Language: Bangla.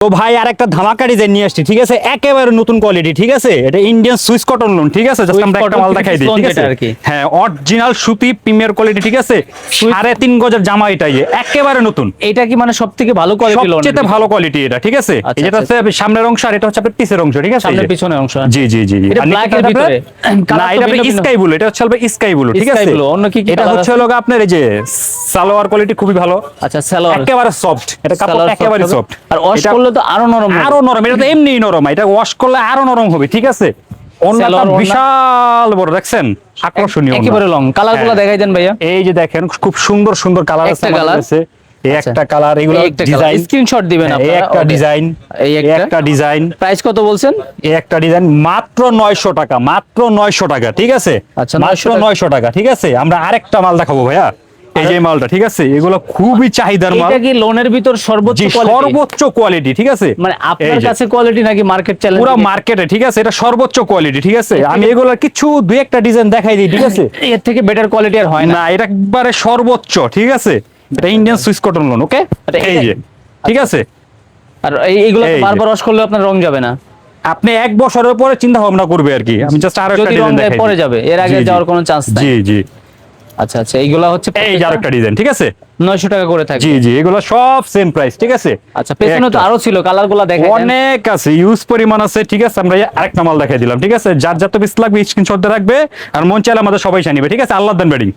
তো ভাই আর একটা ধামাকা ডিজাইন নিয়ে আসছি, ঠিক আছে, একেবারে নতুন কোয়ালিটি, ঠিক আছে, এটা ইন্ডিয়ান সুইস কটন লোন, ঠিক আছে, জাস্ট আমরা একটা মাল দেখাই দিই, ঠিক আছে, হ্যাঁ অরিজিনাল সুতি প্রিমিয়ার কোয়ালিটি, ঠিক আছে, 3.5 গজের জামা, এটাই একেবারে নতুন। এটা কি মানে সবথেকে ভালো কোয়ালিটি লোন? সবচেয়ে ভালো কোয়ালিটি এটা, ঠিক আছে, এটা হচ্ছে সামনের অংশ আর এটা হচ্ছে আপনার পিছের অংশ, ঠিক আছে, সামনের পিছনের অংশ। জি জি জি, এটা ব্ল্যাক এর ভিতরে না, এটা স্কাই ব্লু, এটা হচ্ছে স্কাই ব্লু, ঠিক আছে, অন্য কি এটা হচ্ছে হলো আপনার এই যে সালোয়ার কোয়ালিটি খুবই ভালো। আচ্ছা, সালোয়ার একেবারে সফট, এটা কাপড় একেবারে সফট, আর ওয়াশ করলে তো আরো নরম হবে। আরো নরম, এটা তো এমনি নরম, এটা ওয়াশ করলে আরো নরম হবে, ঠিক আছে। ওন্নাটা বিশাল বড়, দেখছেন, আকর্ষণীয়, একেবারে লং। কালারগুলো দেখাই দেন ভাইয়া। এই যে দেখেন খুব সুন্দর সুন্দর কালার আছে, এই একটা কালার, এগুলো ডিজাইন, স্ক্রিনশট দিবেন আপনারা। এই একটা ডিজাইন, এই একটা ডিজাইন, প্রাইস কত বলছেন? এই একটা ডিজাইন মাত্র 900 টাকা, মাত্র 900 টাকা, ঠিক আছে, আচ্ছা, মাত্র 900 টাকা, ঠিক আছে। আমরা আরেকটা মাল দেখাবো ভাইয়া, এই যে মালটা, ঠিক আছে, এগুলো খুবই চাহিদার মাল। এটা কি লোনের ভিতর সর্বোচ্চ কোয়ালিটি? সর্বোচ্চ কোয়ালিটি, ঠিক আছে, মানে আপনার কাছে কোয়ালিটি নাকি মার্কেট চ্যালেঞ্জ? পুরো মার্কেটে, ঠিক আছে, এটা সর্বোচ্চ কোয়ালিটি, ঠিক আছে। আমি এগুলোর কিছু দুই একটা ডিজাইন দেখাই দিই, ঠিক আছে, এর থেকে বেটার কোয়ালিটি আর হয় না। এটা একবারে সর্বোচ্চ, ঠিক আছে, এটা ইন্ডিয়ান সুইস কটন লোন, ওকে, এই যে, ঠিক আছে। আর এইগুলো বারবার ওয়াশ করলে আপনার রং যাবে না? আপনি এক বছরের পরে চিন্তা ভাবনা করবে আর কি। আমি জাস্ট আরো একটা ডিজাইন দেখাই, পরে যাবে, এর আগে যাওয়ার কোনো চান্স নাই। জি জি, আচ্ছা আচ্ছা, এইগুলা হচ্ছে এই যে আরেকটা ডিজাইন, ঠিক আছে, 900 টাকা করে থাকে। জি জি, এগুলো সব সেম প্রাইস, ঠিক আছে। আচ্ছা, পেছনে তো আরো ছিল, কালারগুলো দেখাই দেন। অনেক আছে, ইউজ পরিমাণ আছে, ঠিক আছে। আমরা আরেকটা মাল দেখাই দিলাম, ঠিক আছে, যার যত পিস লাগবে স্ক্রিনশট দিয়ে রাখবে, আর মন চাইলে আমাদের সবাই জানিবে, ঠিক আছে। আল্লাহ দেন ব্যাডিং।